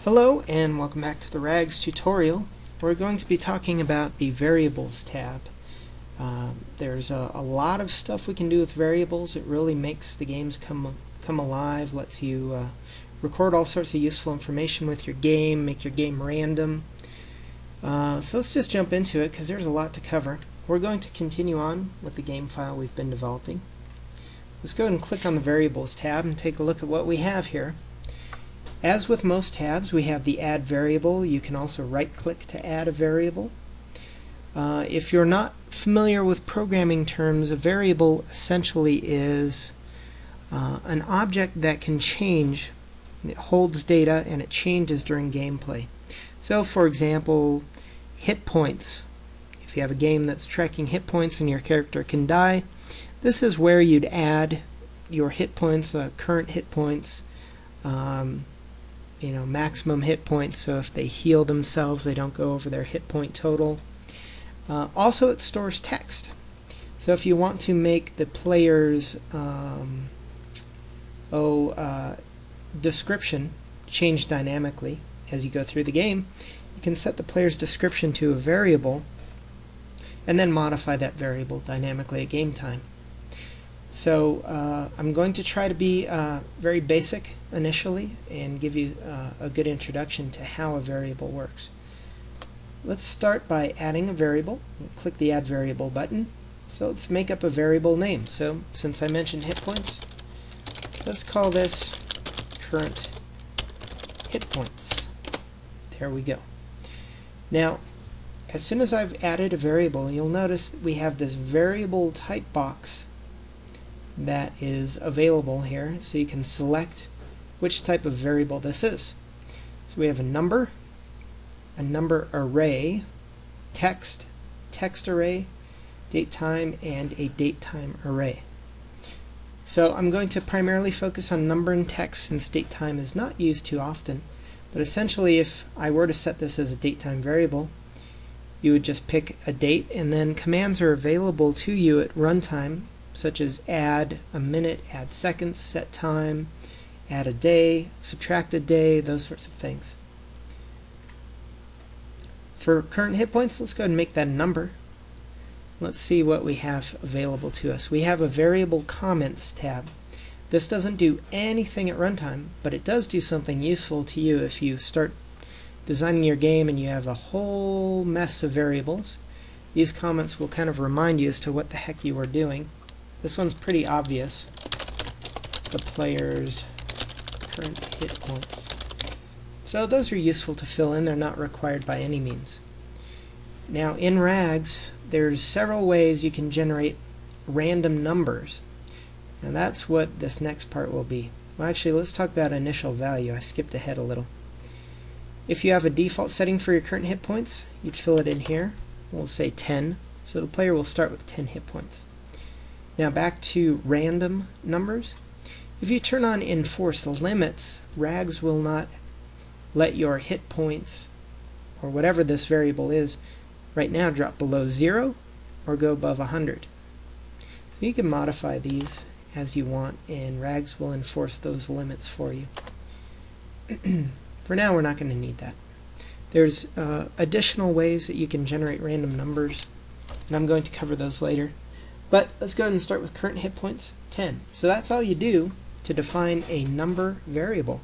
Hello and welcome back to the RAGS tutorial. We're going to be talking about the Variables tab. There's a lot of stuff we can do with variables. It really makes the games come alive, lets you record all sorts of useful information with your game, make your game random. So let's just jump into it because there's a lot to cover. We're going to continue on with the game file we've been developing. Let's go ahead and click on the Variables tab and take a look at what we have here. As with most tabs, we have the Add Variable. You can also right-click to add a variable. If you're not familiar with programming terms, a variable essentially is an object that can change. It holds data and it changes during gameplay. So, for example, hit points. If you have a game that's tracking hit points and your character can die, this is where you'd add your hit points, current hit points, maximum hit points, so if they heal themselves they don't go over their hit point total. Also, it stores text, so if you want to make the player's description change dynamically as you go through the game, you can set the player's description to a variable and then modify that variable dynamically at game time. So I'm going to try to be very basic initially and give you a good introduction to how a variable works. Let's start by adding a variable. Click the Add Variable button. So let's make up a variable name. So since I mentioned hit points, let's call this current hit points. There we go. Now, as soon as I've added a variable, you'll notice that we have this variable type box that is available here, so you can select which type of variable this is. So we have a number array, text array, date time, and a date time array. So I'm going to primarily focus on number and text since date time is not used too often, but essentially if I were to set this as a date time variable, you would just pick a date, and then commands are available to you at runtime, such as add a minute, add seconds, set time, add a day, subtract a day, those sorts of things. For current hit points, let's go ahead and make that a number. Let's see what we have available to us. We have a variable comments tab. This doesn't do anything at runtime, but it does do something useful to you if you start designing your game and you have a whole mess of variables. These comments will kind of remind you as to what the heck you are doing. This one's pretty obvious. The player's current hit points. So those are useful to fill in. They're not required by any means. Now in RAGS, there's several ways you can generate random numbers. And that's what this next part will be. Well, actually, let's talk about initial value. I skipped ahead a little. If you have a default setting for your current hit points, you'd fill it in here. We'll say 10. So the player will start with 10 hit points. Now back to random numbers. If you turn on enforce limits, RAGS will not let your hit points, or whatever this variable is, right now drop below 0 or go above 100. So you can modify these as you want, and RAGS will enforce those limits for you. For now, we're not going to need that. There's additional ways that you can generate random numbers, and I'm going to cover those later. But let's go ahead and start with current hit points, 10. So that's all you do to define a number variable.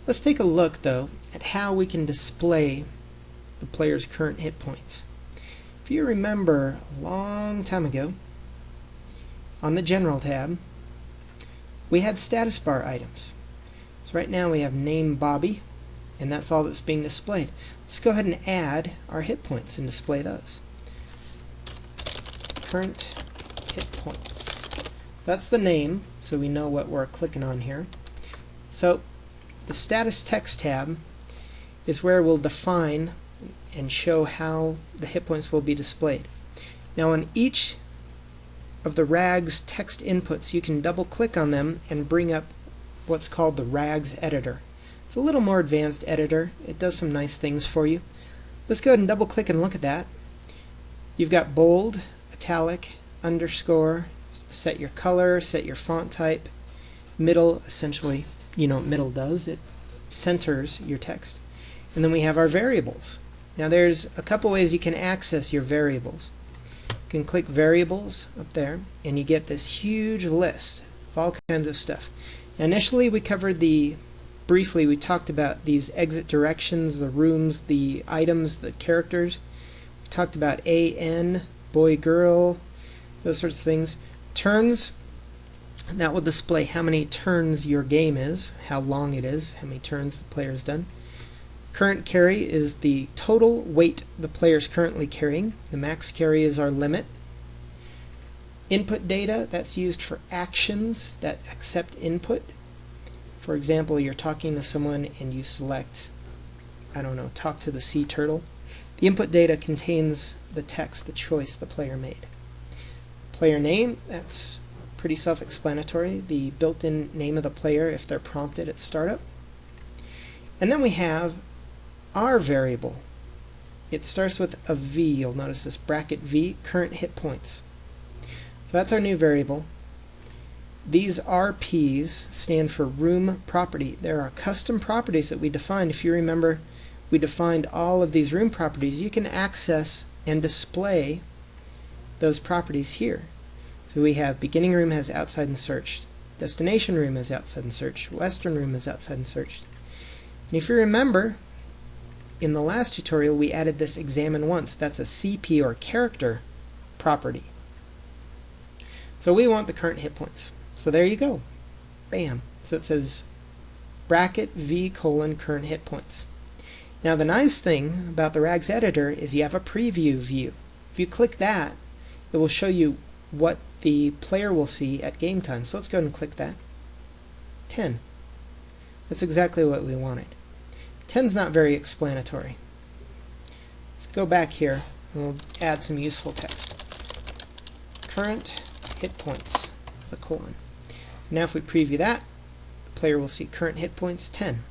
Let's take a look, though, at how we can display the player's current hit points. If you remember a long time ago, on the General tab, we had status bar items. So right now we have name Bobby, and that's all that's being displayed. Let's go ahead and add our hit points and display those. Current hit points. That's the name, so we know what we're clicking on here. So the status text tab is where we'll define and show how the hit points will be displayed. Now on each of the RAGS text inputs, you can double click on them and bring up what's called the RAGS editor. It's a little more advanced editor. It does some nice things for you. Let's go ahead and double click and look at that. You've got bold, italic, underscore, set your color, set your font type, middle, essentially, you know what middle does. It centers your text. And then we have our variables. Now there's a couple ways you can access your variables. You can click variables up there and you get this huge list of all kinds of stuff. Now initially we covered briefly we talked about these exit directions, the rooms, the items, the characters. We talked about AN, boy, girl, those sorts of things. Turns, that will display how many turns your game is, how long it is, how many turns the player has done. Current carry is the total weight the player is currently carrying. The max carry is our limit. Input data, that's used for actions that accept input. For example, you're talking to someone and you select, I don't know, talk to the sea turtle. The input data contains the text, the choice the player made. Player name, that's pretty self-explanatory. The built-in name of the player if they're prompted at startup. And then we have our variable. It starts with a V. You'll notice this bracket V, current hit points. So that's our new variable. These RPs stand for room property. There are custom properties that we defined. If you remember, we defined all of these room properties. You can access and display those properties here. So we have beginning room has outside and searched, destination room has outside and searched, western room is outside and searched. And if you remember, in the last tutorial we added this examine once. That's a CP or character property. So we want the current hit points. So there you go. Bam. So it says bracket V colon current hit points. Now the nice thing about the RAGS editor is you have a preview view. If you click that, it will show you what the player will see at game time. So let's go ahead and click that. 10. That's exactly what we wanted. 10's not very explanatory. Let's go back here and we'll add some useful text. Current hit points, the colon. So now if we preview that, the player will see current hit points 10. You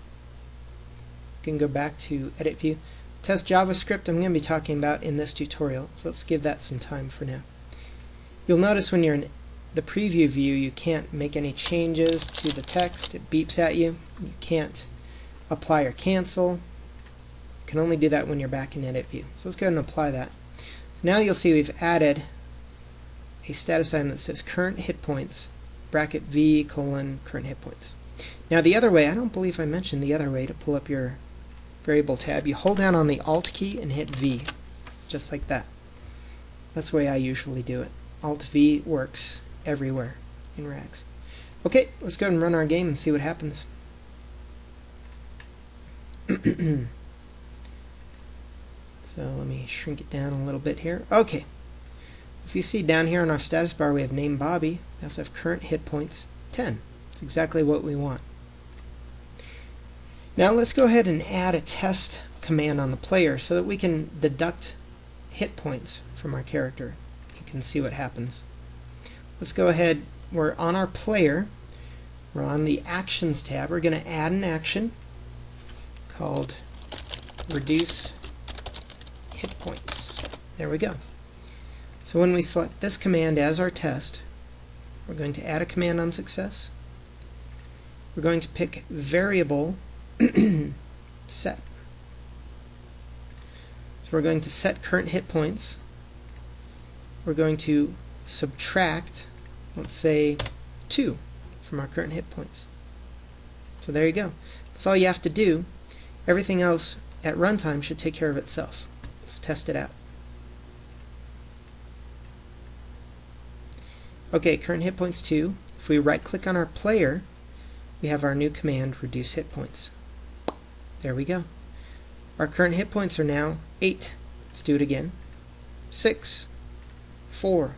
can go back to edit view. Test JavaScript I'm going to be talking about in this tutorial, so let's give that some time for now. You'll notice when you're in the preview view you can't make any changes to the text. It beeps at you. You can't apply or cancel. You can only do that when you're back in edit view. So let's go ahead and apply that. So now you'll see we've added a status item that says current hit points, bracket V colon current hit points. Now the other way, I don't believe I mentioned the other way to pull up your variable tab. You hold down on the Alt key and hit V, just like that. That's the way I usually do it. Alt V works everywhere in RAGS. Okay, let's go ahead and run our game and see what happens. So let me shrink it down a little bit here. Okay. If you see down here on our status bar we have name Bobby. We also have current hit points 10. That's exactly what we want. Now let's go ahead and add a test command on the player so that we can deduct hit points from our character. You can see what happens. Let's go ahead, we're on our player, we're on the actions tab. We're going to add an action called reduce hit points. There we go. So when we select this command as our test, we're going to add a command on success. We're going to pick variable set. So we're going to set current hit points. We're going to subtract, let's say, 2 from our current hit points. So there you go. That's all you have to do. Everything else at runtime should take care of itself. Let's test it out. Okay, current hit points 2. If we right click on our player, we have our new command, reduce hit points. There we go. Our current hit points are now 8. Let's do it again. 6, 4.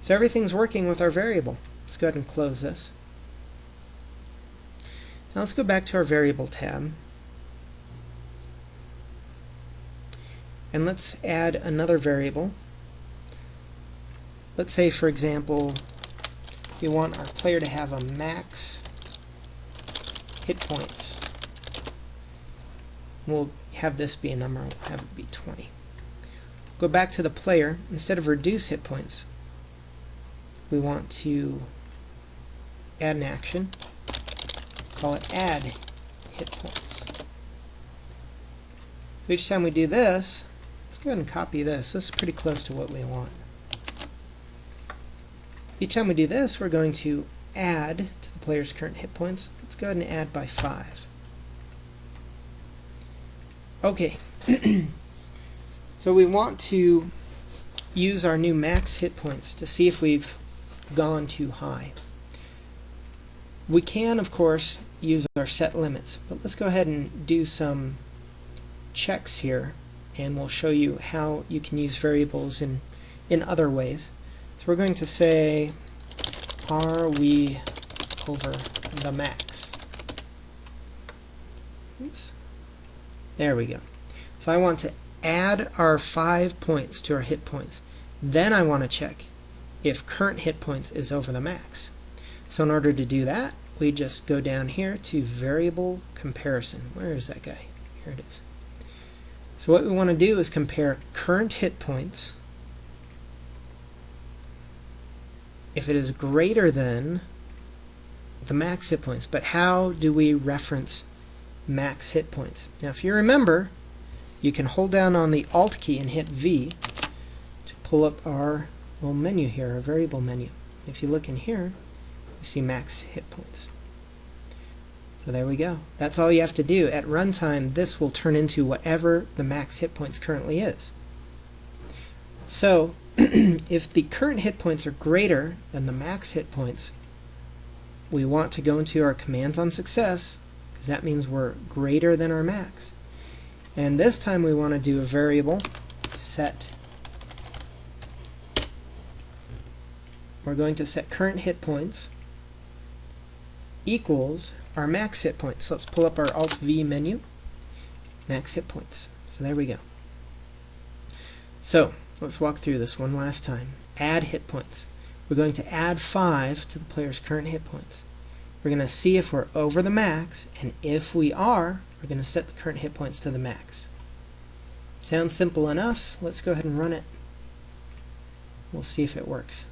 So everything's working with our variable. Let's go ahead and close this. Now let's go back to our variable tab. And let's add another variable. Let's say, for example, we want our player to have a max hit points. We'll have this be a number, we'll have it be 20. Go back to the player. Instead of reduce hit points, we want to add an action. Call it add hit points. So each time we do this, let's go ahead and copy this. This is pretty close to what we want. Each time we do this, we're going to add to the player's current hit points. Let's go ahead and add by 5. Okay, so we want to use our new max hit points to see if we've gone too high. We can, of course, use our set limits, but let's go ahead and do some checks here, and we'll show you how you can use variables in other ways. So we're going to say, are we over the max? Oops. There we go. So I want to add our 5 points to our hit points. Then I want to check if current hit points is over the max. So in order to do that, we just go down here to variable comparison. Where is that guy? Here it is. So what we want to do is compare current hit points. If it is greater than the max hit points. But how do we reference max hit points? Now if you remember, you can hold down on the Alt key and hit V to pull up our little menu here, our variable menu. If you look in here, you see max hit points. So there we go. That's all you have to do. At runtime, this will turn into whatever the max hit points currently is. So if the current hit points are greater than the max hit points, we want to go into our commands on success, because that means we're greater than our max. And this time we want to do a variable set. We're going to set current hit points equals our max hit points. So let's pull up our Alt V menu, max hit points. So there we go. So let's walk through this one last time. Add hit points. We're going to add 5 to the player's current hit points. We're going to see if we're over the max, and if we are, we're going to set the current hit points to the max. Sounds simple enough. Let's go ahead and run it. We'll see if it works.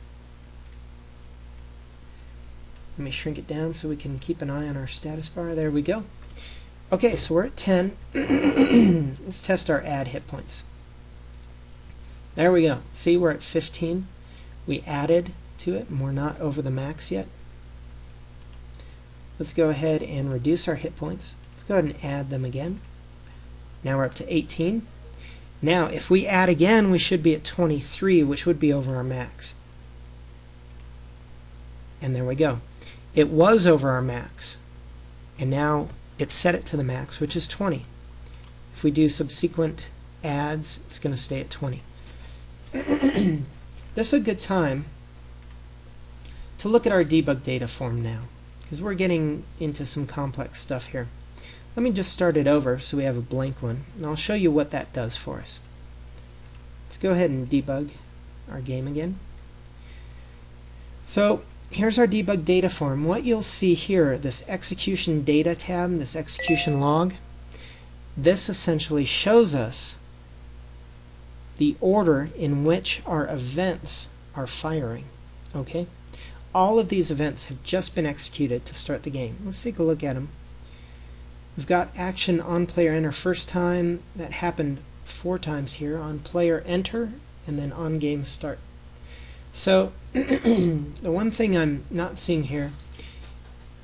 Let me shrink it down so we can keep an eye on our status bar. There we go. Okay, so we're at 10. Let's test our add hit points. There we go. See, we're at 15. We added to it, and we're not over the max yet. Let's go ahead and reduce our hit points. Let's go ahead and add them again. Now we're up to 18. Now, if we add again, we should be at 23, which would be over our max. And there we go. It was over our max, and now it's set it to the max, which is 20. If we do subsequent adds, it's going to stay at 20. This is a good time to look at our debug data form now, because we're getting into some complex stuff here. Let me just start it over so we have a blank one, and I'll show you what that does for us. Let's go ahead and debug our game again. So here's our debug data form. What you'll see here, this execution data tab, this execution log, this essentially shows us the order in which our events are firing. Okay? All of these events have just been executed to start the game. Let's take a look at them. We've got action on player enter first time. That happened 4 times here. On player enter, and then on game start. So the one thing I'm not seeing here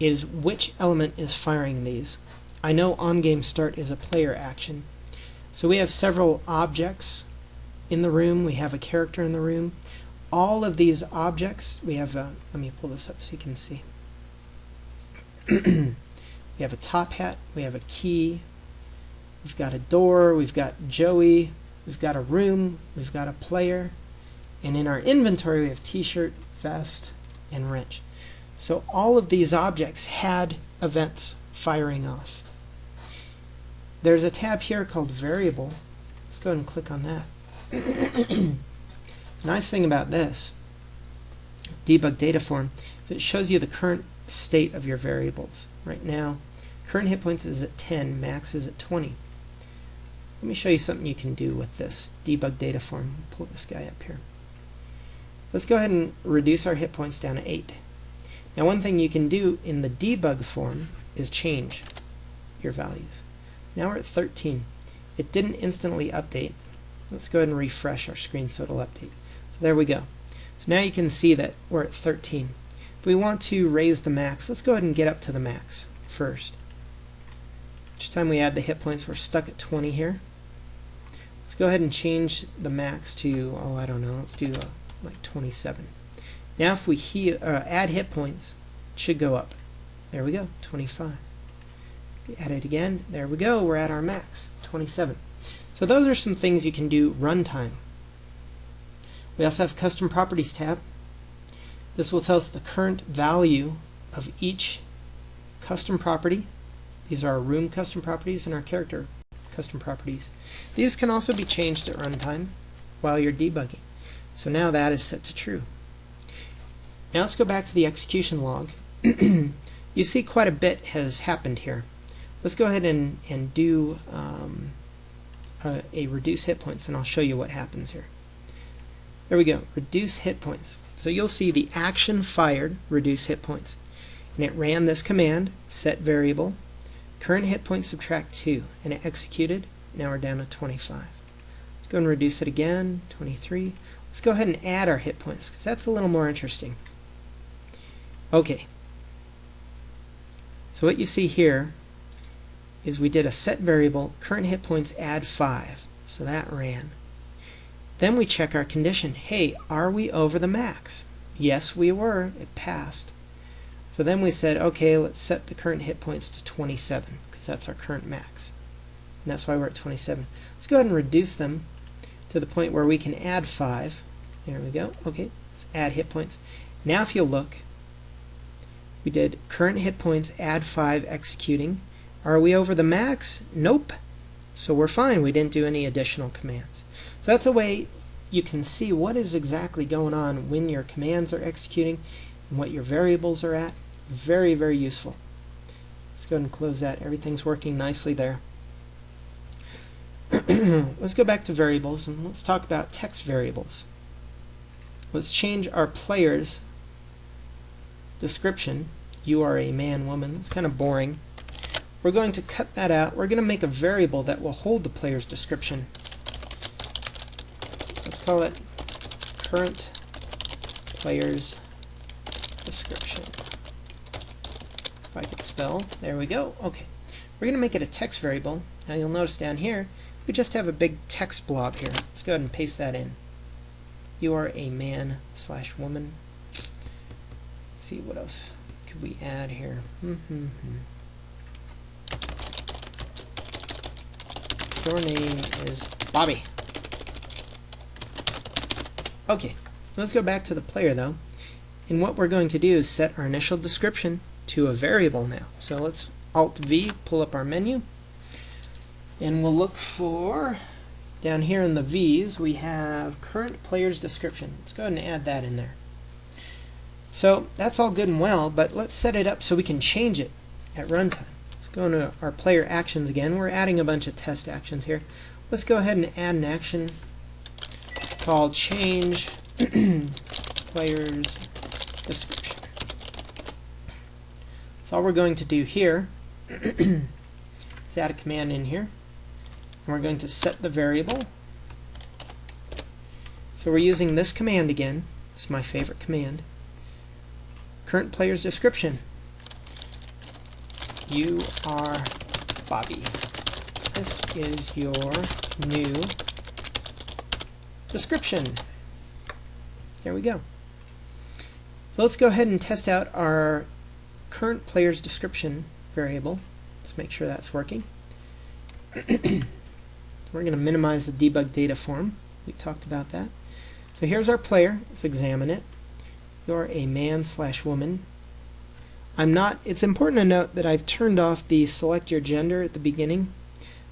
is which element is firing these. I know on game start is a player action. So we have several objects in the room. We have a character in the room. All of these objects, we have a, let me pull this up so you can see. We have a top hat, we have a key, we've got a door, we've got Joey, we've got a room, we've got a player, and in our inventory we have t-shirt, vest, and wrench. So all of these objects had events firing off. There's a tab here called variable. Let's go ahead and click on that. The nice thing about this debug data form is it shows you the current state of your variables. Right now, current hit points is at 10, max is at 20. Let me show you something you can do with this debug data form. Pull this guy up here. Let's go ahead and reduce our hit points down to 8. Now one thing you can do in the debug form is change. your values. Now we're at 13. It didn't instantly update. Let's go ahead and refresh our screen so it'll update. So there we go. So now you can see that we're at 13. If we want to raise the max, let's go ahead and get up to the max first. Each time we add the hit points, we're stuck at 20 here. Let's go ahead and change the max to, oh, I don't know, let's do like 27. Now if we add hit points, it should go up. There we go, 25. We add it again, there we go, we're at our max, 27. So those are some things you can do runtime. We also have Custom Properties tab. This will tell us the current value of each custom property. These are our room custom properties and our character custom properties. These can also be changed at runtime while you're debugging. So now that is set to true. Now let's go back to the execution log. You see quite a bit has happened here. Let's go ahead and do a reduce hit points, and I'll show you what happens here. There we go, reduce hit points. So you'll see the action fired, reduce hit points. And it ran this command, set variable, current hit points subtract 2, and it executed. Now we're down to 25. Let's go and reduce it again, 23. Let's go ahead and add our hit points, because that's a little more interesting. Okay. So what you see here is we did a set variable, current hit points add 5. So that ran. Then we check our condition. Hey, are we over the max? Yes, we were. It passed. So then we said, okay, let's set the current hit points to 27, because that's our current max. And that's why we're at 27. Let's go ahead and reduce them to the point where we can add 5. There we go. Okay, let's add hit points. Now if you look, we did current hit points add 5 executing. Are we over the max? Nope. So we're fine. We didn't do any additional commands. So that's a way you can see what is exactly going on when your commands are executing and what your variables are at. Very, very useful. Let's go ahead and close that. Everything's working nicely there. Let's go back to variables and let's talk about text variables. Let's change our player's description. You are a man, woman. It's kind of boring. We're going to cut that out. We're going to make a variable that will hold the player's description. Let's call it current player's description. If I could spell. There we go. Okay. We're going to make it a text variable. Now you'll notice down here we just have a big text blob here. Let's go ahead and paste that in. You are a man/woman. Let's see what else could we add here. Your name is Bobby. Okay, let's go back to the player though. And what we're going to do is set our initial description to a variable now. So let's Alt-V, pull up our menu, and we'll look for, down here in the V's, we have current player's description. Let's go ahead and add that in there. So that's all good and well, but let's set it up so we can change it at runtime. Let's go into our player actions again. We're adding a bunch of test actions here. Let's go ahead and add an action called change player's description. So all we're going to do here is add a command in here. And we're going to set the variable. So we're using this command again. It's my favorite command. Current player's description. You are Bobby. This is your new description. There we go. So let's go ahead and test out our current player's description variable. Let's make sure that's working. We're going to minimize the debug data form. We talked about that. So here's our player. Let's examine it. You're a man/woman. It's important to note that I've turned off the select your gender at the beginning.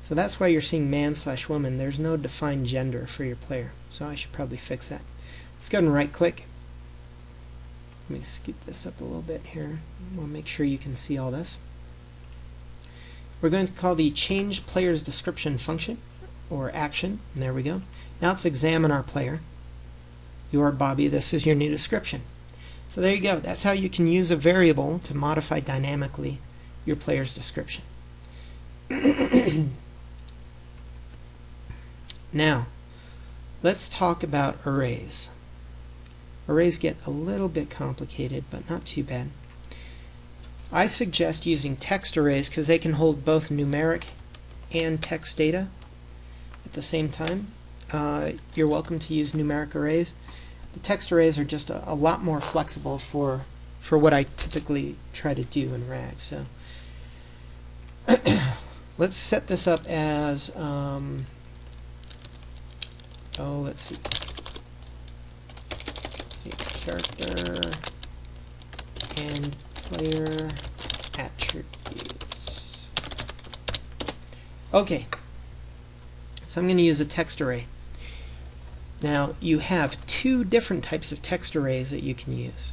So that's why you're seeing man/woman. There's no defined gender for your player. So I should probably fix that. Let's go ahead and right click. Let me scoot this up a little bit here. We'll make sure you can see all this. We're going to call the change player's description function or action. And there we go. Now let's examine our player. You are Bobby. This is your new description. So there you go. That's how you can use a variable to modify dynamically your player's description. Now, let's talk about arrays. Arrays get a little bit complicated, but not too bad. I suggest using text arrays because they can hold both numeric and text data at the same time. You're welcome to use numeric arrays. The text arrays are just a lot more flexible for what I typically try to do in RAG. So let's set this up as let's see, character and player attributes. Okay, so I'm going to use a text array. Now you have two different types of text arrays that you can use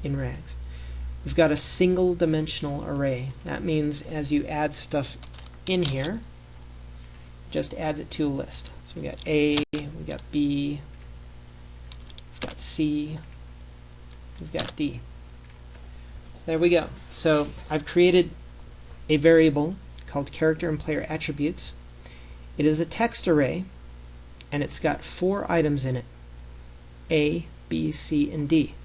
in RAGs. We've got a single dimensional array. That means as you add stuff in here, it just adds it to a list. So we got A, we got B, we've got C, we've got D. There we go. So I've created a variable called character and player attributes. It is a text array, and it's got 4 items in it: A, B, C, and D.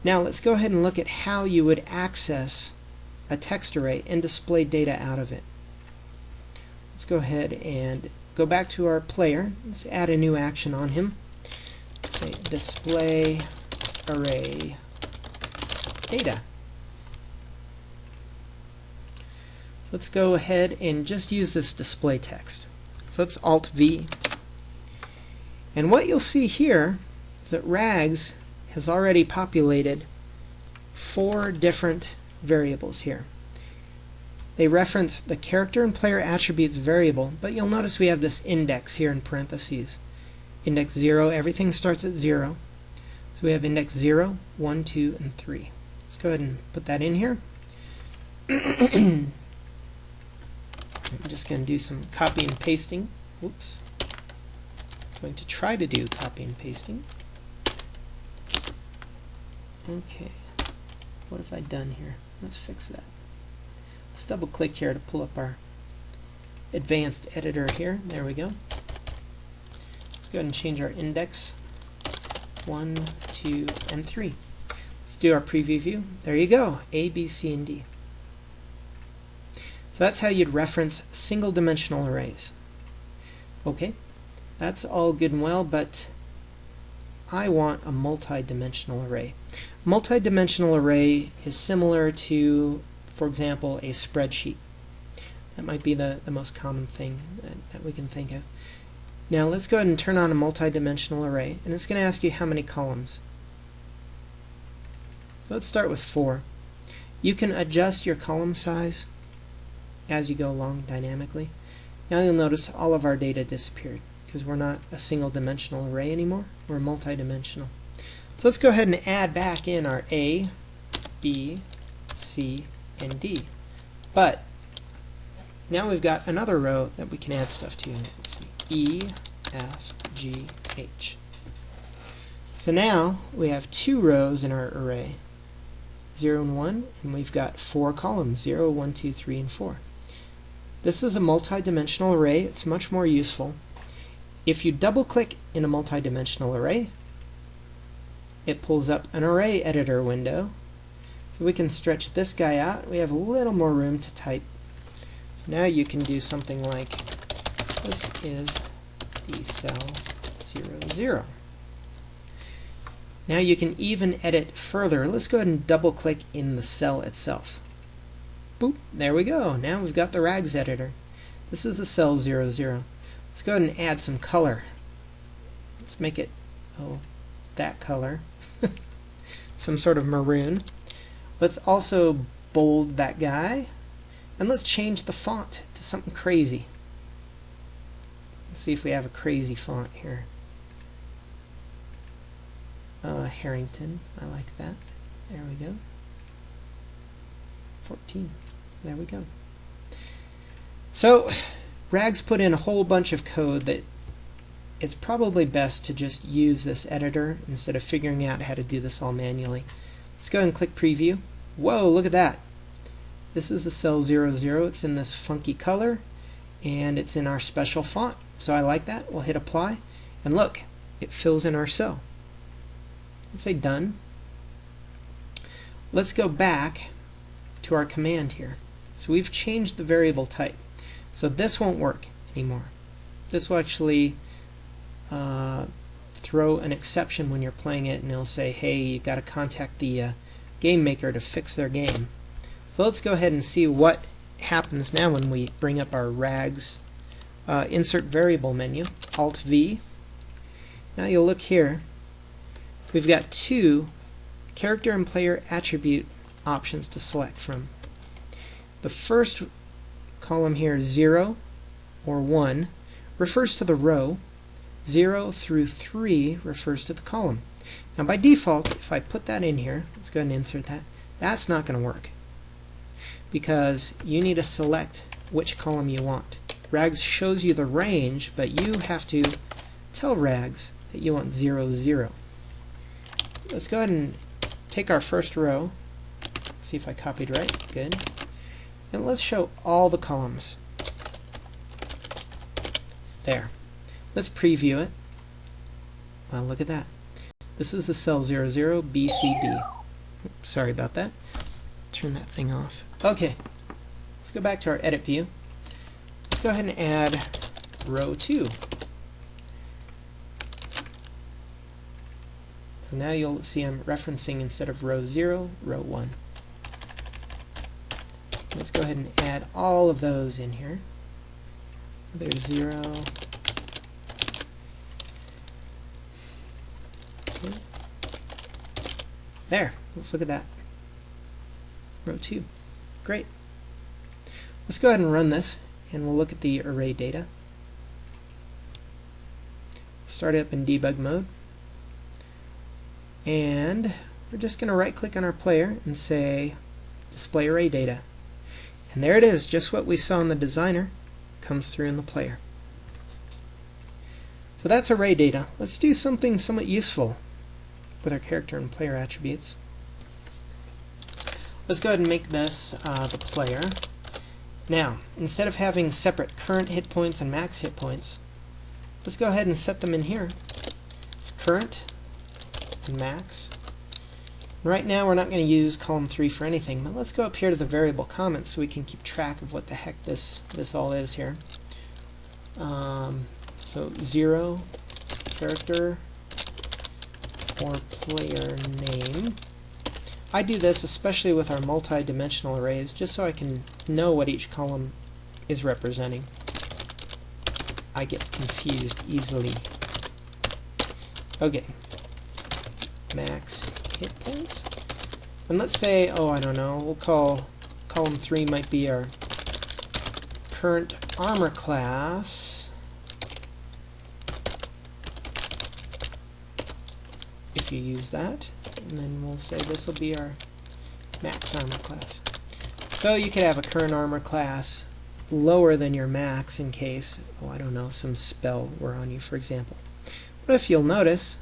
Now let's go ahead and look at how you would access a text array and display data out of it. Let's go ahead and go back to our player. Let's add a new action on him. Say display array data. Let's go ahead and just use this display text. So let's Alt V. And what you'll see here is that RAGs has already populated 4 different variables here. They reference the character and player attributes variable, but you'll notice we have this index here in parentheses. Index 0, everything starts at 0. So we have index 0, 1, 2, and 3. Let's go ahead and put that in here. I'm just going to do some copy and pasting. Whoops. I'm going to try to do copy and pasting. Okay. What have I done here? Let's fix that. Let's double click here to pull up our advanced editor here. There we go. Let's go ahead and change our index 1, 2, and 3. Let's do our preview view. There you go. A, B, C, and D. So that's how you'd reference single dimensional arrays. Okay, that's all good and well, but I want a multi-dimensional array. Multi-dimensional array is similar to, for example, a spreadsheet. That might be the most common thing that we can think of. Now let's go ahead and turn on a multi-dimensional array, and it's going to ask you how many columns. Let's start with 4. You can adjust your column size as you go along dynamically. Now you'll notice all of our data disappeared because we're not a single dimensional array anymore, we're multi-dimensional. So let's go ahead and add back in our A, B, C, and D. But now we've got another row that we can add stuff to. Let's see, E, F, G, H. So now we have 2 rows in our array, 0 and 1, and we've got 4 columns, 0, 1, 2, 3, and 4. This is a multi-dimensional array. It's much more useful. If you double-click in a multi-dimensional array, it pulls up an array editor window. So we can stretch this guy out. We have a little more room to type. So now you can do something like, this is the cell 0, 0. Now you can even edit further. Let's go ahead and double-click in the cell itself. Boop, there we go. Now we've got the RAGs editor. This is the cell 0, 0. Let's go ahead and add some color. Let's make it, that color. Some sort of maroon. Let's also bold that guy. And let's change the font to something crazy. Let's see if we have a crazy font here. Harrington, I like that. There we go. 14. There we go. So RAGs put in a whole bunch of code that it's probably best to just use this editor instead of figuring out how to do this all manually. Let's go ahead and click preview. Whoa, look at that. This is the cell 00. It's in this funky color, and it's in our special font. So I like that. We'll hit apply, and look, it fills in our cell. Let's say done. Let's go back to our command here. So we've changed the variable type. So this won't work anymore. This will actually throw an exception when you're playing it, and it'll say, hey, you got to contact the game maker to fix their game. So let's go ahead and see what happens now when we bring up our rags insert variable menu, Alt V. Now you'll look here, we've got two character and player attribute options to select from. The first column here, 0 or 1, refers to the row. 0 through 3 refers to the column. Now by default, if I put that in here, let's go ahead and insert that, that's not going to work, because you need to select which column you want. Rags shows you the range, but you have to tell Rags that you want 0, 0. Let's go ahead and take our first row, see if I copied right, good, and let's show all the columns. There. Let's preview it. Well, look at that. This is the cell 00, B, C, D. Oops, sorry about that. Turn that thing off. Okay, let's go back to our edit view. Let's go ahead and add row 2. So now you'll see I'm referencing, instead of row 0, row 1. Let's go ahead and add all of those in here. There's 0. Okay. There, let's look at that. Row 2. Great. Let's go ahead and run this, and we'll look at the array data. Start it up in debug mode. And we're just going to right click on our player and say display array data. And there it is, just what we saw in the designer comes through in the player. So that's array data. Let's do something somewhat useful with our character and player attributes. Let's go ahead and make this the player. Now, instead of having separate current hit points and max hit points, let's go ahead and set them in here. It's current and max. Right now we're not going to use column 3 for anything, but let's go up here to the variable comments so we can keep track of what the heck this all is here. So 0, character, or player name. I do this especially with our multi-dimensional arrays, just so I can know what each column is representing. I get confused easily. Okay. Max hit points. And let's say, oh, I don't know, we'll call column 3 might be our current armor class. If you use that. And then we'll say this will be our max armor class. So you could have a current armor class lower than your max in case, oh, I don't know, some spell were on you, for example. But if you'll notice,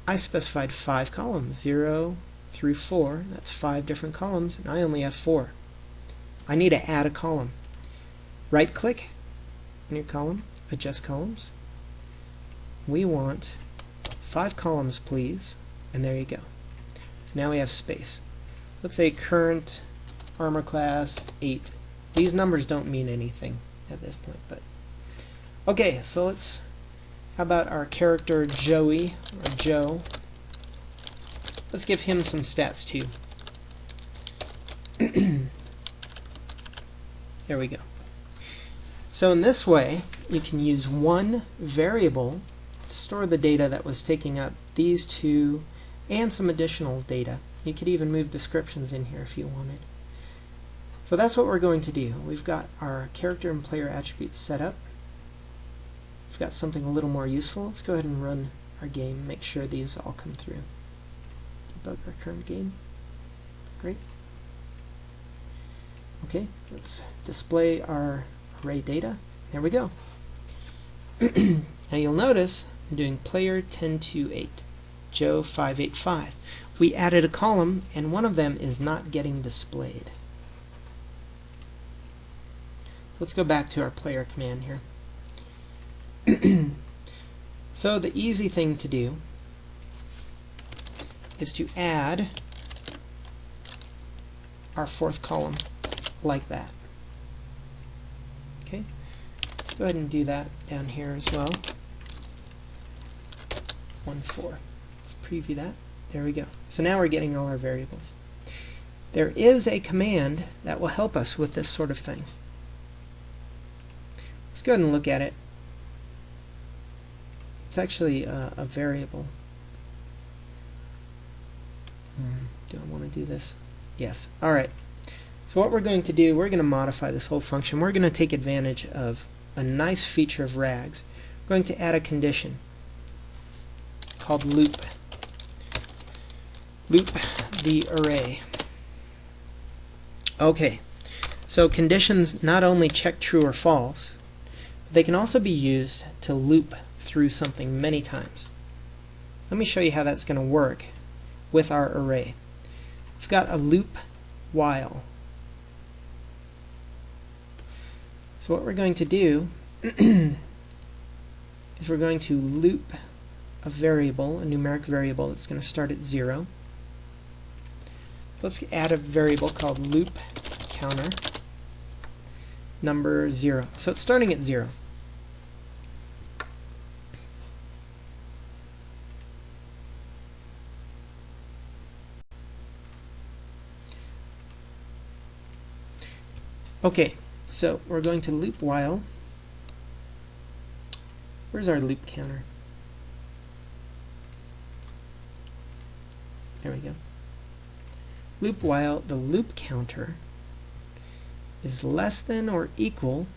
I specified 5 columns, 0 through 4. That's 5 different columns, and I only have 4. I need to add a column. Right click on your column, adjust columns. We want 5 columns, please. And there you go. So now we have space. Let's say current armor class 8. These numbers don't mean anything at this point, but okay, so let's, how about our character Joey, or Joe? Let's give him some stats too. There we go. So in this way, you can use one variable to store the data that was taking up these two and some additional data. You could even move descriptions in here if you wanted. So that's what we're going to do. We've got our character and player attributes set up. We've got something a little more useful. Let's go ahead and run our game, make sure these all come through. Debug our current game. Great. Okay, let's display our array data. There we go. Now you'll notice I'm doing player 1028. Joe 585. We added a column and one of them is not getting displayed. Let's go back to our player command here. So the easy thing to do is to add our fourth column like that. Okay, let's go ahead and do that down here as well. 1, 4. Let's preview that. There we go. So now we're getting all our variables. There is a command that will help us with this sort of thing. Let's go ahead and look at it. It's actually a variable. Do I want to do this? Yes. Alright. So what we're going to do, we're going to modify this whole function. We're going to take advantage of a nice feature of rags. We're going to add a condition called loop. Loop the array. Okay. So conditions not only check true or false, but they can also be used to loop through something many times. Let me show you how that's going to work with our array. We've got a loop while. So what we're going to do is we're going to loop a variable, a numeric variable that's going to start at 0. Let's add a variable called loop counter number 0. So it's starting at 0. Okay, so we're going to loop while. Where's our loop counter? There we go. Loop while the loop counter is less than or equal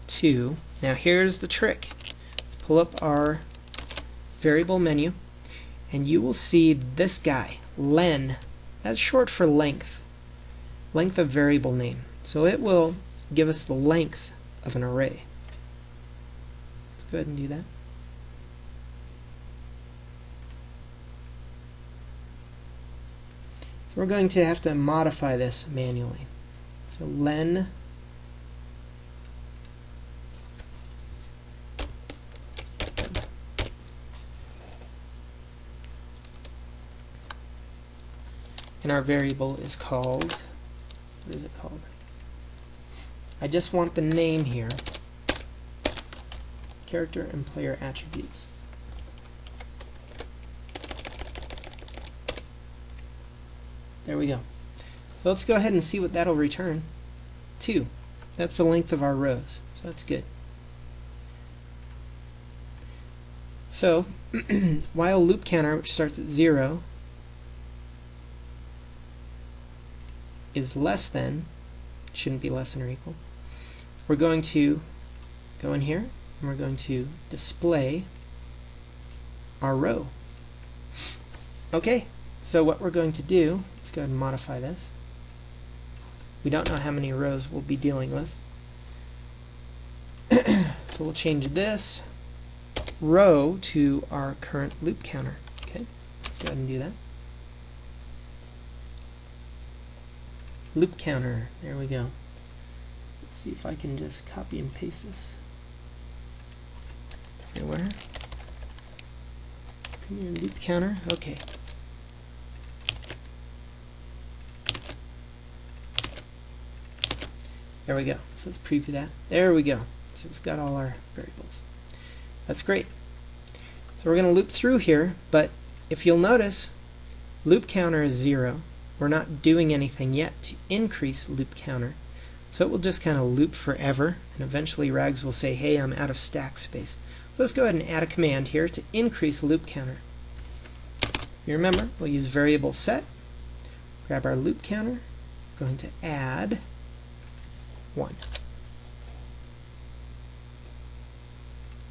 to, now here's the trick. Let's pull up our variable menu and you will see this guy, len. That's short for length. Length of variable name. So it will give us the length of an array. Let's go ahead and do that. So we're going to have to modify this manually. So len and our variable is called, what is it called? I just want the name here. Character and player attributes. There we go. So let's go ahead and see what that'll return. 2. That's the length of our rows. So that's good. So while loop counter, which starts at 0, is less than, shouldn't be less than or equal, we're going to go in here and we're going to display our row. Okay, so what we're going to do, let's go ahead and modify this. We don't know how many rows we'll be dealing with. So we'll change this row to our current loop counter. Okay, let's go ahead and do that. Loop counter, there we go. Let's see if I can just copy and paste this everywhere. Come here, loop counter, okay. There we go. So let's preview that. There we go. So we've got all our variables. That's great. So we're going to loop through here, but if you'll notice, loop counter is 0. We're not doing anything yet to increase loop counter. So it will just kind of loop forever, and eventually rags will say, hey, I'm out of stack space. So let's go ahead and add a command here to increase loop counter. You remember, we'll use variable set, grab our loop counter, going to add 1.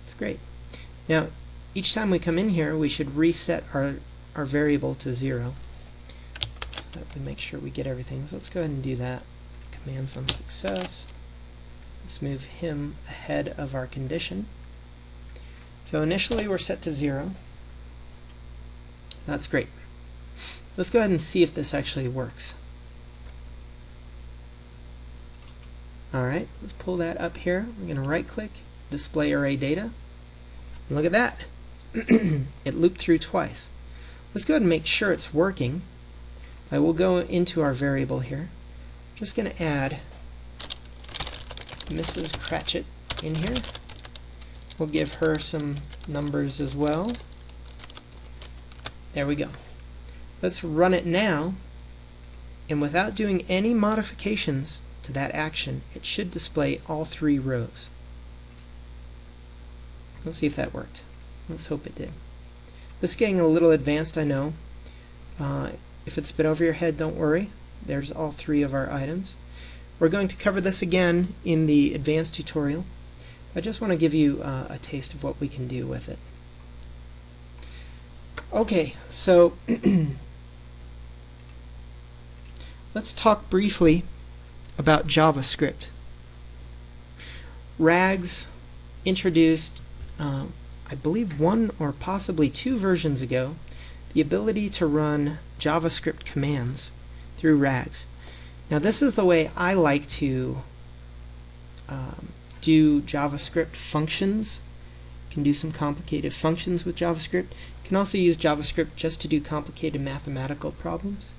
That's great. Now, each time we come in here, we should reset our variable to 0. So that we make sure we get everything. So let's go ahead and do that. Commands on success. Let's move him ahead of our condition. So initially we're set to 0. That's great. Let's go ahead and see if this actually works. Alright, let's pull that up here. We're going to right click, display array data. And look at that. It looped through twice. Let's go ahead and make sure it's working. I will go into our variable here. I'm just going to add Mrs. Cratchit in here. We'll give her some numbers as well. There we go. Let's run it now, and without doing any modifications to that action, it should display all 3 rows. Let's see if that worked. Let's hope it did. This is getting a little advanced, I know. If it's a bit over your head, don't worry. There's all 3 of our items. We're going to cover this again in the advanced tutorial. I just want to give you a taste of what we can do with it. Okay, so let's talk briefly about JavaScript. Rags introduced, I believe 1 or possibly 2 versions ago, the ability to run JavaScript commands through Rags. Now this is the way I like to do JavaScript functions. You can do some complicated functions with JavaScript. You can also use JavaScript just to do complicated mathematical problems.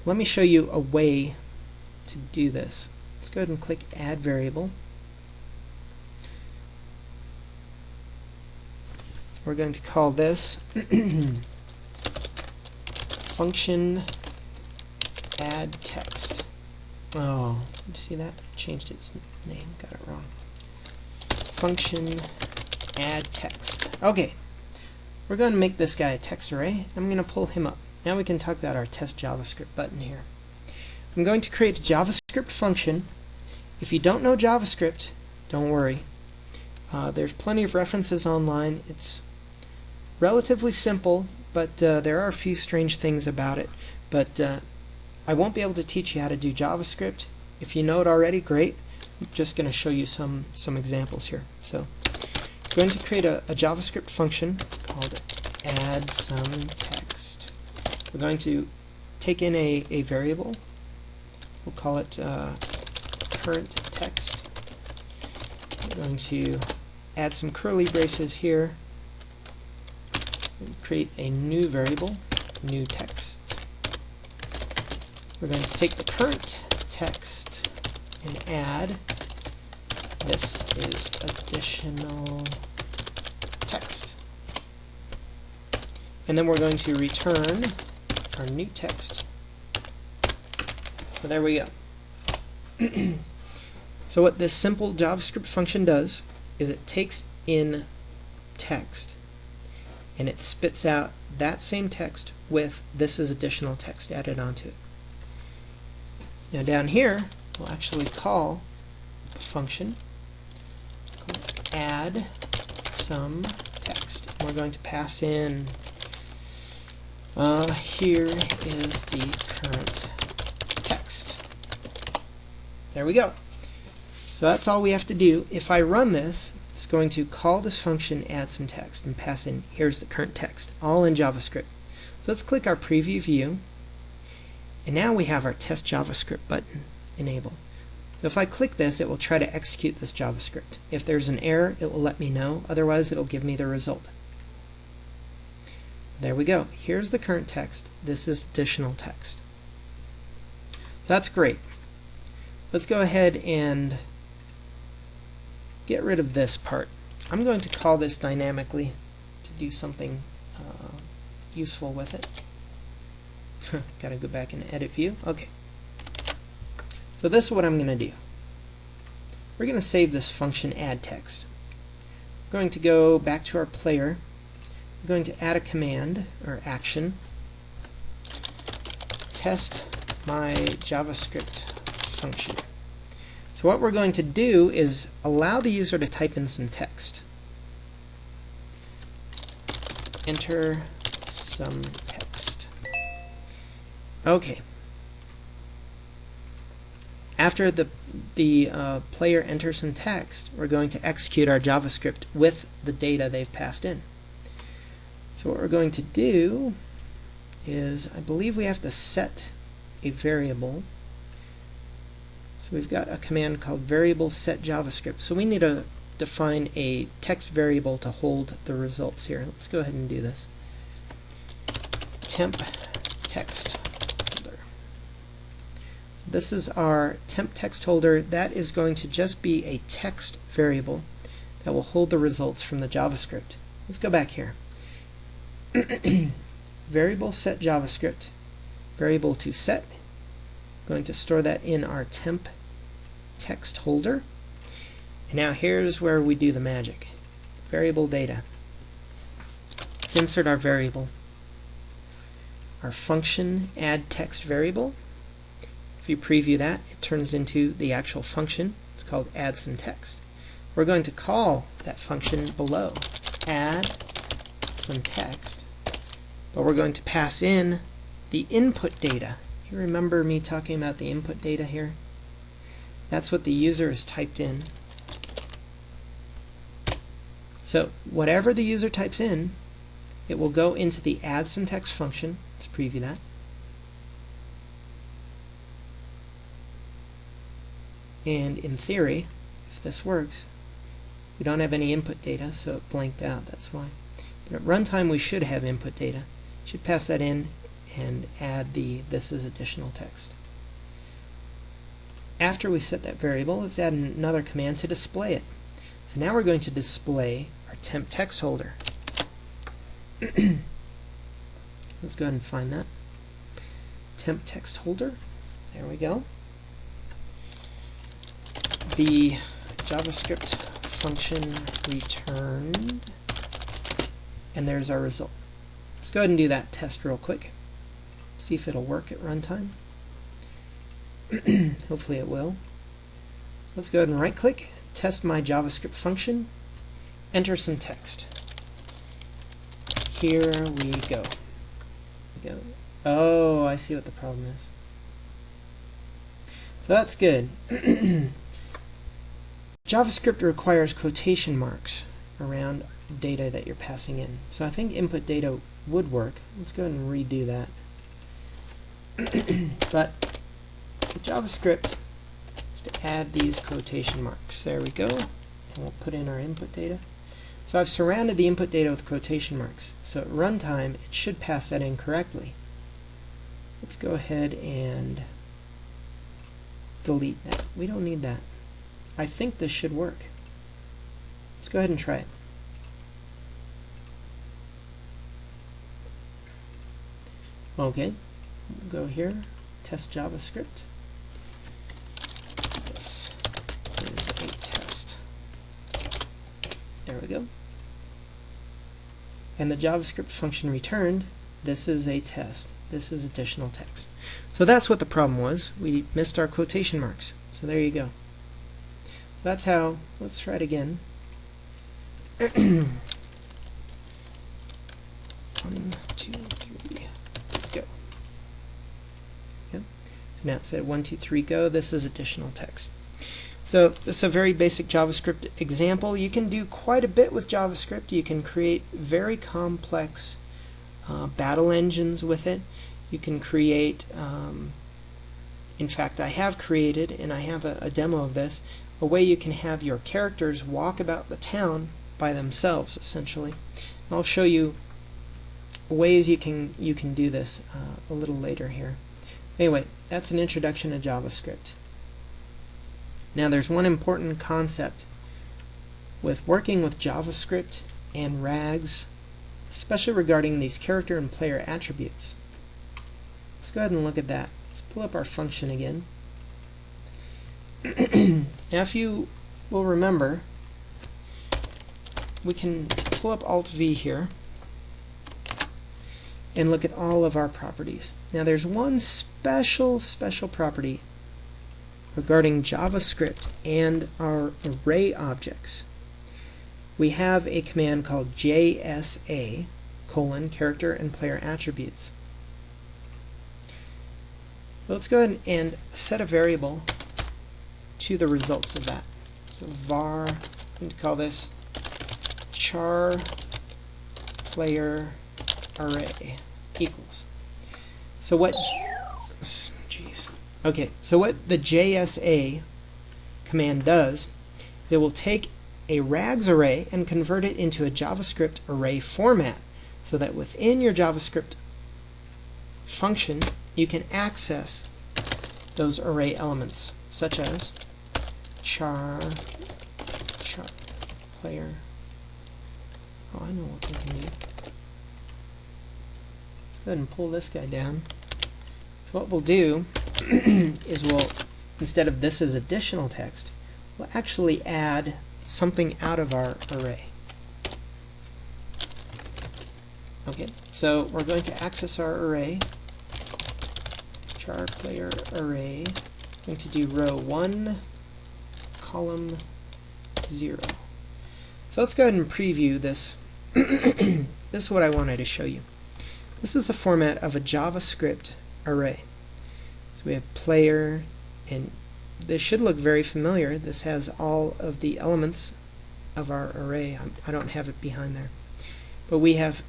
Let me show you a way to do this. Let's go ahead and click Add Variable. We're going to call this function add text. Oh, did you see that? I changed its name, got it wrong. Function add text. Okay, we're going to make this guy a text array. I'm going to pull him up. Now we can talk about our test JavaScript button here. I'm going to create a JavaScript function. If you don't know JavaScript, don't worry. There's plenty of references online. It's relatively simple, but there are a few strange things about it. But I won't be able to teach you how to do JavaScript. If you know it already, great. I'm just going to show you some examples here. So I'm going to create a JavaScript function called add some text. We're going to take in a variable. We'll call it current text. We're going to add some curly braces here. Create a new variable, new text. We're going to take the current text and add, this is additional text. And then we're going to return our new text. So there we go. So what this simple JavaScript function does is it takes in text and it spits out that same text with this is additional text added onto it. Now down here we'll actually call the function called add some text. And we're going to pass in here is the current text. There we go. So that's all we have to do. If I run this, it's going to call this function add some text and pass in here's the current text, all in JavaScript. So let's click our preview view, and now we have our test JavaScript button enabled. So if I click this, it will try to execute this JavaScript. If there's an error, it will let me know, otherwise it'll give me the result. There we go. Here's the current text. This is additional text. That's great. Let's go ahead and get rid of this part. I'm going to call this dynamically to do something useful with it. Gotta go back and edit view. Okay. So this is what I'm going to do. We're going to save this function add text. We're going to go back to our player. We're going to add a command or action. Test my JavaScript function. So what we're going to do is allow the user to type in some text. Enter some text. Okay. After the player enters some text, we're going to execute our JavaScript with the data they've passed in. So what we're going to do is, I believe we have to set a variable So we've got a command called variable set JavaScript. So we need to define a text variable to hold the results here. Let's go ahead and do this. Temp text holder. This is our temp text holder. That is going to just be a text variable that will hold the results from the JavaScript. Let's go back here. Variable set JavaScript. Variable to set. Going to store that in our temp text holder. And now here's where we do the magic. Variable data. Let's insert our variable. Our function add text variable. If you preview that, it turns into the actual function. It's called add some text. We're going to call that function below, add some text, but we're going to pass in the input data. You remember me talking about the input data here? That's what the user has typed in. So whatever the user types in, it will go into the add some text function. Let's preview that. And in theory, if this works, we don't have any input data, so it blanked out, that's why. But at runtime we should have input data. Should pass that in and add the this is additional text. After we set that variable, let's add another command to display it. So now we're going to display our temp text holder. Let's go ahead and find that. Temp text holder. There we go. The JavaScript function returned, and there's our result. Let's go ahead and do that test real quick. See if it'll work at runtime. Hopefully it will. Let's go ahead and right click, test my JavaScript function, enter some text. Here we go. Oh, I see what the problem is. So that's good. JavaScript requires quotation marks around data that you're passing in. So I think input data would work. Let's go ahead and redo that. But with JavaScript, to add these quotation marks. There we go. And we'll put in our input data. So I've surrounded the input data with quotation marks. So at runtime, it should pass that in correctly. Let's go ahead and delete that. We don't need that. I think this should work. Let's go ahead and try it. Okay, we'll go here, test JavaScript. This is a test. There we go. And the JavaScript function returned, this is a test. This is additional text. So that's what the problem was. We missed our quotation marks. So there you go. That's how, let's try it again. 1, 2, 3, go. Yep. So now it said 1, 2, 3, go. This is additional text. So this is a very basic JavaScript example. You can do quite a bit with JavaScript. You can create very complex battle engines with it. You can create, in fact I have created, and I have a demo of this, a way you can have your characters walk about the town by themselves, essentially. And I'll show you ways you can do this a little later here. Anyway, that's an introduction to JavaScript. Now there's one important concept with working with JavaScript and RAGs, especially regarding these character and player attributes. Let's go ahead and look at that. Let's pull up our function again. Now if you will remember, we can pull up Alt-V here and look at all of our properties. Now there's one special property regarding JavaScript and our array objects. We have a command called JSA, character and player attributes. Let's go ahead and set a variable to the results of that. So var, I'm going to call this char player array equals. So what? Jeez. Okay, so what the JSA command does is it will take a rags array and convert it into a JavaScript array format so that within your JavaScript function you can access those array elements, such as char player. Oh, I know what we can do. Let's go ahead and pull this guy down. So what we'll do is we'll, instead of this as additional text, we'll actually add something out of our array. Okay, so we're going to access our array, char player array. I'm going to do row 1, column 0. So let's go ahead and preview this. This is what I wanted to show you. This is the format of a JavaScript array. So we have player, and this should look very familiar. This has all of the elements of our array. I don't have it behind there. But we have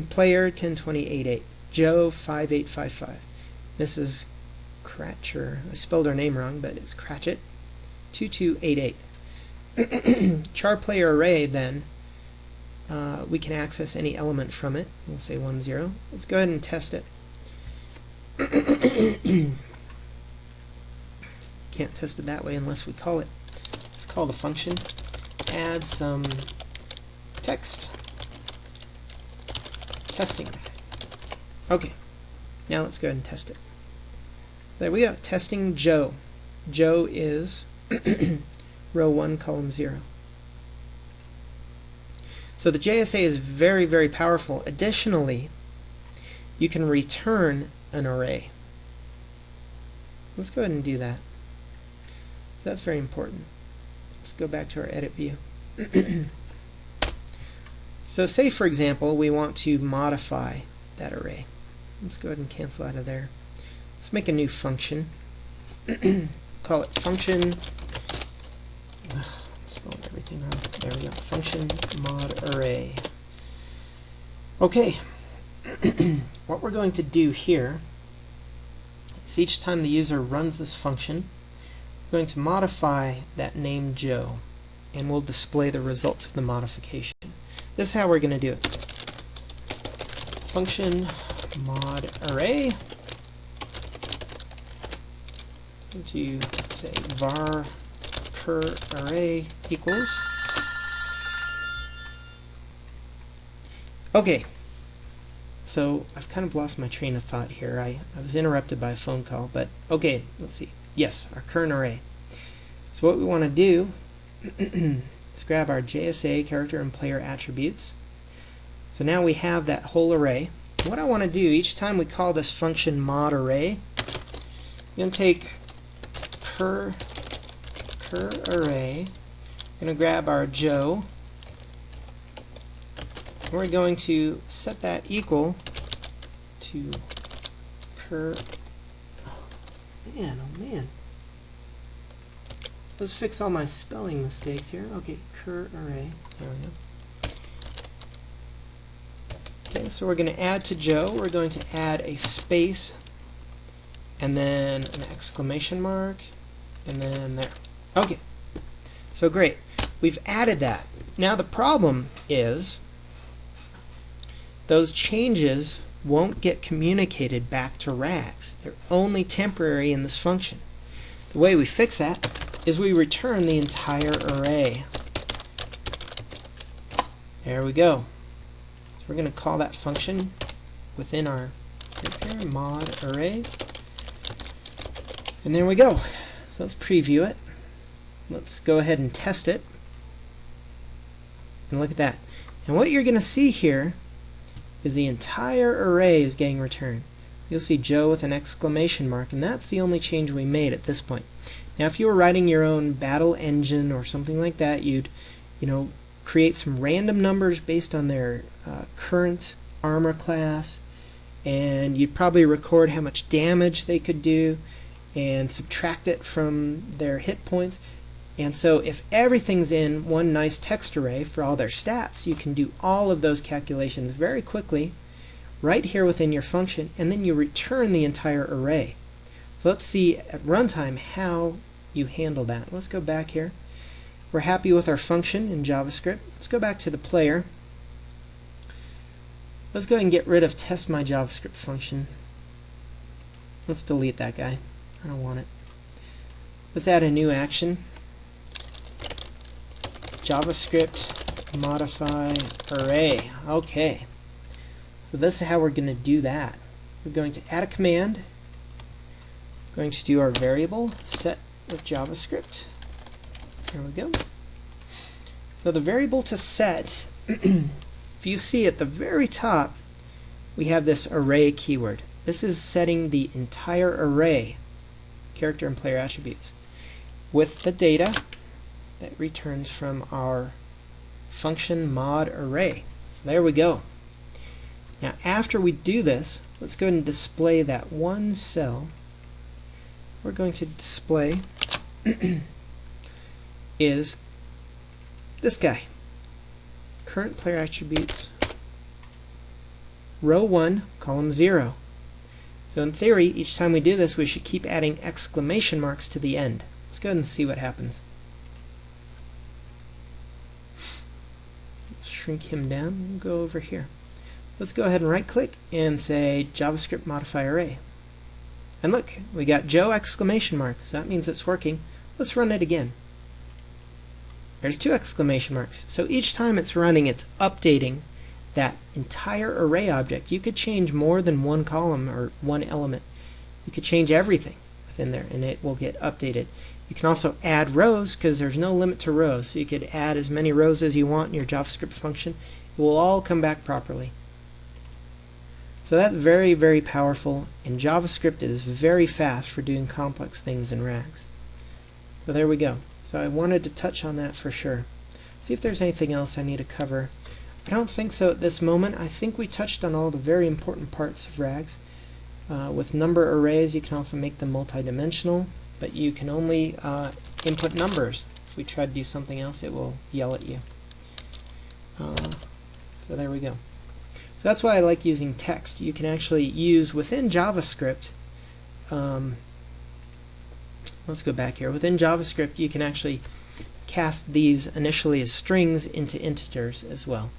player 102088, Joe 5855, Mrs. Cratcher, I spelled her name wrong, but it's Cratchit 2288. Char player array, then we can access any element from it. We'll say 10. Let's go ahead and test it. Can't test it that way unless we call it. Let's call the function, add some text, testing. Okay, now let's go ahead and test it. There we go, testing Joe. Joe is row 1, column 0. So the JSA is very, very powerful. Additionally, you can return an array. Let's go ahead and do that. That's very important. Let's go back to our edit view. So say, for example, we want to modify that array. Let's go ahead and cancel out of there. Let's make a new function. Call it function. I'm spelling everything wrong. There we go. Function mod array. Okay. What we're going to do here is each time the user runs this function, we're going to modify that name Joe, and we'll display the results of the modification. This is how we're going to do it. Function mod array. I'm going to say var cur array equals. Okay, so I've kind of lost my train of thought here. I was interrupted by a phone call, but okay, let's see. Yes, our current array. So what we want to do is grab our JSA character and player attributes. So now we have that whole array. What I want to do each time we call this function mod array, I'm going to take cur array, I'm going to grab our Joe, and we're going to set that equal to cur. Oh man. Let's fix all my spelling mistakes here. Okay, cur array. There we go. Okay, so we're going to add to Joe. We're going to add a space, and then an exclamation mark, and then there. Okay, so great. We've added that. Now the problem is those changes won't get communicated back to rags. They're only temporary in this function. The way we fix that is we return the entire array. There we go. So we're going to call that function within our mod array. And there we go. So let's preview it. Let's go ahead and test it. And look at that. And what you're going to see here is the entire array is getting returned. You'll see Joe with an exclamation mark, and that's the only change we made at this point. Now if you were writing your own battle engine or something like that, you'd create some random numbers based on their current armor class, and you'd probably record how much damage they could do and subtract it from their hit points. And so if everything's in one nice text array for all their stats, you can do all of those calculations very quickly right here within your function, and then you return the entire array. So let's see at runtime how you handle that. Let's go back here. We're happy with our function in JavaScript. Let's go back to the player. Let's go ahead and get rid of test my JavaScript function. Let's delete that guy. I don't want it. Let's add a new action. JavaScript modify array. Okay. So this is how we're going to do that. We're going to add a command. Going to do our variable set with JavaScript. There we go. So the variable to set, if you see at the very top, we have this array keyword. This is setting the entire array, character and player attributes, with the data that returns from our function mod array. So there we go. Now after we do this, let's go ahead and display that one cell. We're going to display is this guy. Current player attributes, row 1, column 0. So in theory, each time we do this, we should keep adding exclamation marks to the end. Let's go ahead and see what happens. Let's shrink him down. We'll go over here. Let's go ahead and right click and say JavaScript modify array. And look, we got Joe exclamation marks. So that means it's working. Let's run it again. There's 2 exclamation marks. So each time it's running, it's updating that entire array object. You could change more than one column or one element. You could change everything within there and it will get updated. You can also add rows because there's no limit to rows. So you could add as many rows as you want in your JavaScript function. It will all come back properly. So that's very, very powerful, and JavaScript is very fast for doing complex things in rags. So there we go. So I wanted to touch on that for sure. See if there's anything else I need to cover. I don't think so at this moment. I think we touched on all the very important parts of rags. With number arrays, you can also make them multidimensional, but you can only input numbers. If we try to do something else, it will yell at you. So there we go. So that's why I like using text. You can actually use within JavaScript, let's go back here. Within JavaScript, you can actually cast these initially as strings into integers as well.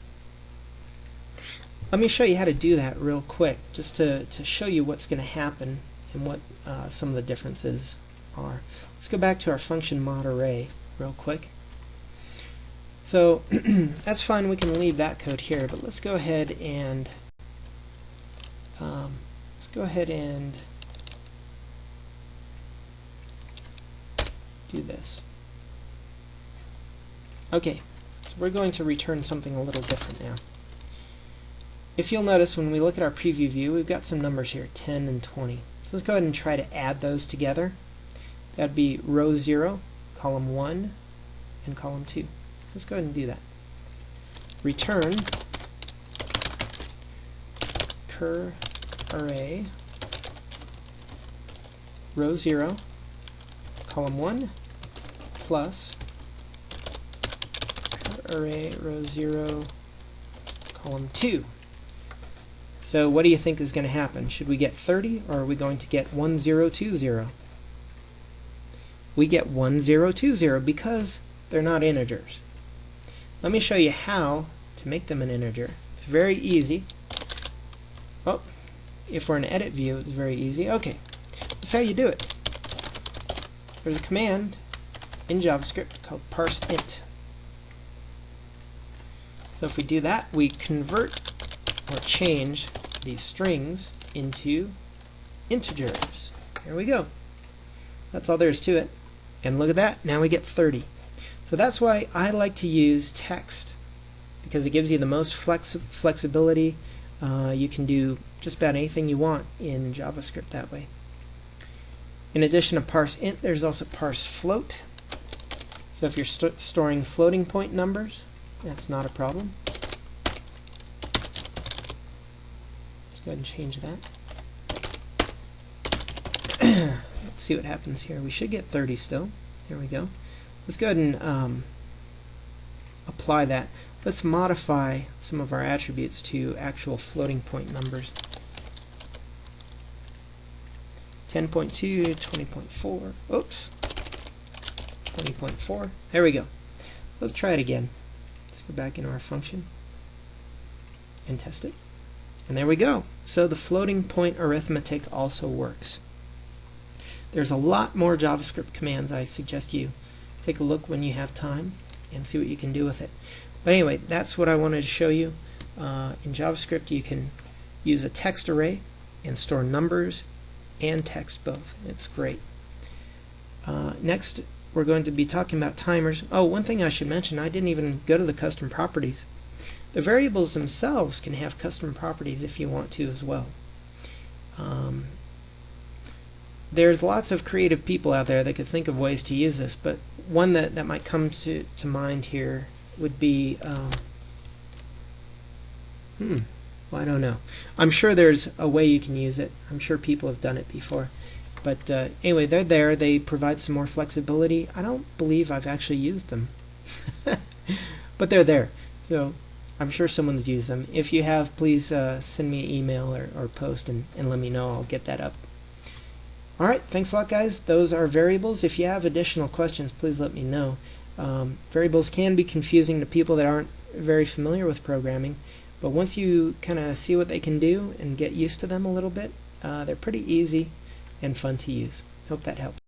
Let me show you how to do that real quick, just to show you what's going to happen and what some of the differences are. Let's go back to our function mod array real quick. So that's fine, we can leave that code here, but let's go ahead and do this. Okay, so we're going to return something a little different now. If you'll notice, when we look at our preview view, we've got some numbers here, 10 and 20. So let's go ahead and try to add those together. That'd be row 0, column 1, and column 2. Let's go ahead and do that. Return cur array row 0, column 1, plus cur array row 0, column 2. So what do you think is going to happen? Should we get 30 or are we going to get 1020? We get 1020 because they're not integers. Let me show you how to make them an integer. It's very easy. Oh, if we're in edit view, it's very easy. Okay, that's how you do it. There's a command in JavaScript called parse int. So if we do that, we convert or change these strings into integers. There we go. That's all there is to it. And look at that, now we get 30. So that's why I like to use text, because it gives you the most flexibility. You can do just about anything you want in JavaScript that way. In addition to parse int, there's also parse float. So if you're storing floating point numbers, that's not a problem. Let's go ahead and change that. Let's see what happens here. We should get 30 still. There we go. Let's go ahead and apply that. Let's modify some of our attributes to actual floating point numbers. 10.2, 20.4, oops, 20.4, there we go. Let's try it again. Let's go back into our function and test it. And there we go. So the floating point arithmetic also works. There's a lot more JavaScript commands. I suggest you take a look when you have time and see what you can do with it. But anyway, that's what I wanted to show you. In JavaScript, you can use a text array and store numbers and text both. It's great. Next, we're going to be talking about timers. Oh, one thing I should mention, I didn't even go to the custom properties. The variables themselves can have custom properties if you want to as well. There's lots of creative people out there that could think of ways to use this, but one that might come to mind here would be, well, I don't know. I'm sure there's a way you can use it. I'm sure people have done it before. But anyway, they're there. They provide some more flexibility. I don't believe I've actually used them. But they're there. So I'm sure someone's used them. If you have, please send me an email or post and let me know. I'll get that up. Alright, thanks a lot, guys. Those are variables. If you have additional questions, please let me know. Variables can be confusing to people that aren't very familiar with programming, but once you kind of see what they can do and get used to them a little bit, they're pretty easy and fun to use. Hope that helps.